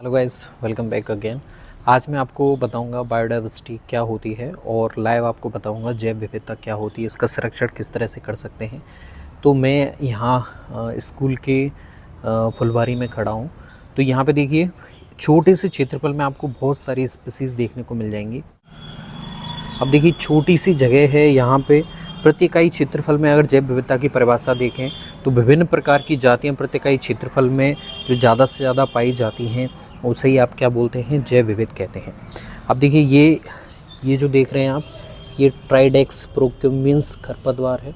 Hello guys, welcome back again. आज मैं आपको बताऊंगा बायोडाइवर्सिटी क्या होती है और लाइव आपको बताऊंगा जैव विविधता क्या होती है, इसका संरक्षण किस तरह से कर सकते हैं। तो मैं यहाँ स्कूल के फुलवारी में खड़ा हूँ। तो यहाँ पे देखिए, छोटे से क्षेत्रफल में आपको बहुत सारी स्पीसीज़ देखने को मिल जाएंगी। अब देखिए, छोटी सी जगह है, यहाँ पे प्रति इकाई क्षेत्रफल में अगर जैव विविधता की परिभाषा देखें तो विभिन्न प्रकार की जातियाँ प्रति इकाई क्षेत्रफल में जो ज़्यादा से ज़्यादा पाई जाती हैं उसे ही आप क्या बोलते हैं, जैव विविध कहते हैं। अब देखिए, ये जो देख रहे हैं आप, ये ट्राइडेक्स प्रोक्यूमिन्स खरपतवार है।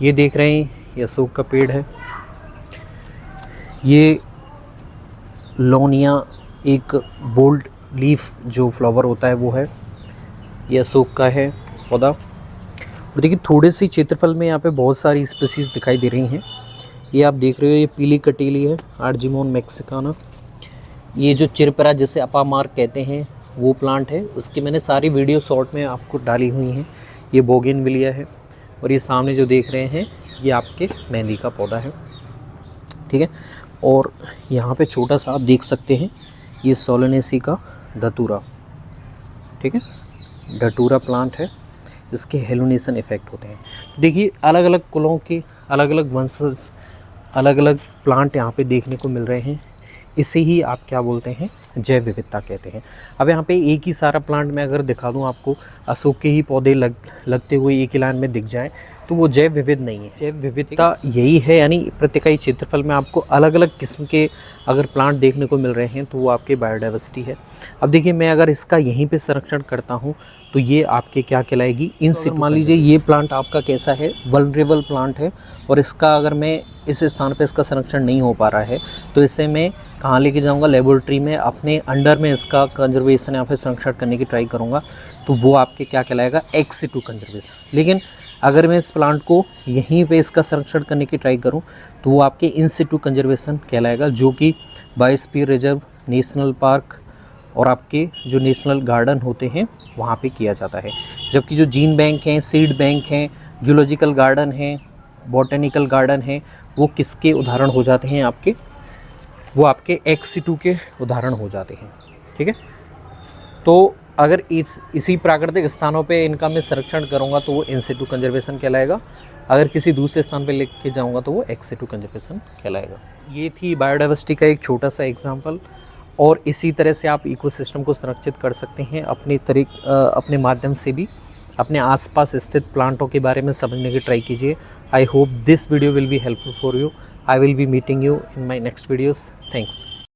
ये देख रहे हैं, ये अशोक का पेड़ है। ये लोनिया, एक बोल्ड लीफ जो फ्लावर होता है वो है, ये अशोक का है पौधा। और देखिए, थोड़े से क्षेत्रफल में यहाँ पे बहुत सारी स्पीसीज़ दिखाई दे रही हैं। ये आप देख रहे हो, ये पीली कटीली है, आर्जिमोन मैक्सिकाना। ये जो चिरपरा जिसे अपामार कहते हैं वो प्लांट है, उसकी मैंने सारी वीडियो शॉर्ट में आपको डाली हुई हैं। ये बोगेनविलिया है। और ये सामने जो देख रहे हैं ये आपके मेहंदी का पौधा है, ठीक है। और यहाँ पे छोटा सा आप देख सकते हैं, ये सोलेनेसी का धतूरा, ठीक है, धतूरा प्लांट है। इसके हेलुनेशन इफेक्ट होते हैं। देखिए, अलग अलग कुलों के अलग अलग वंशज, अलग अलग प्लांट यहाँ पे देखने को मिल रहे हैं। इसे ही आप क्या बोलते हैं, जैव विविधता कहते हैं। अब यहाँ पे एक ही सारा प्लांट मैं अगर दिखा दूँ आपको, अशोक के ही पौधे लगते हुए एक ही लाइन में दिख जाए तो वो जैव विविध नहीं है। जैव विविधता यही है, यानी प्रति इकाई क्षेत्रफल में आपको अलग अलग किस्म के अगर प्लांट देखने को मिल रहे हैं तो वो आपकी बायोडाइवर्सिटी है। अब देखिए, मैं अगर इसका यहीं पे संरक्षण करता हूँ तो ये आपके क्या कहलाएगी, इन सिटू। मान लीजिए ये प्लांट आपका कैसा है, वल्नरेबल प्लांट है, और इसका अगर मैं इस स्थान पे इसका संरक्षण नहीं हो पा रहा है तो इसे मैं कहाँ लेके जाऊँगा, लेबोरेटरी में अपने अंडर में इसका कंजर्वेशन या फिर संरक्षण करने की ट्राई करूँगा। तो वो आपके क्या कहलाएगा, एक्स सिटू कंजर्वेशन। लेकिन अगर मैं इस प्लांट को यहीं पे इसका संरक्षण करने की ट्राई करूं तो वो आपके इन सिटू कंजर्वेशन कहलाएगा, जो कि बायोस्फीयर रिजर्व, नेशनल पार्क और आपके जो नेशनल गार्डन होते हैं वहाँ पे किया जाता है। जबकि जो जीन बैंक हैं, सीड बैंक हैं, जूलॉजिकल गार्डन हैं, बॉटनिकल गार्डन हैं, वो किसके उदाहरण हो जाते हैं आपके, वो आपके एक्स सिटू के उदाहरण हो जाते हैं, ठीक है। तो अगर इसी प्राकृतिक स्थानों पे इनका मैं संरक्षण करूँगा तो वो इन सिटू कंजर्वेशन कहलाएगा। अगर किसी दूसरे स्थान पे लेके जाऊँगा तो वो एक्स सिटू कंजर्वेशन कहलाएगा। ये थी बायोडाइवर्सिटी का एक छोटा सा एग्जांपल। और इसी तरह से आप इकोसिस्टम को संरक्षित कर सकते हैं अपने माध्यम से भी। अपने आसपास स्थित प्लांटों के बारे में समझने की ट्राई कीजिए। I hope this video will be helpful for you. I will be meeting you in my next videos. Thanks.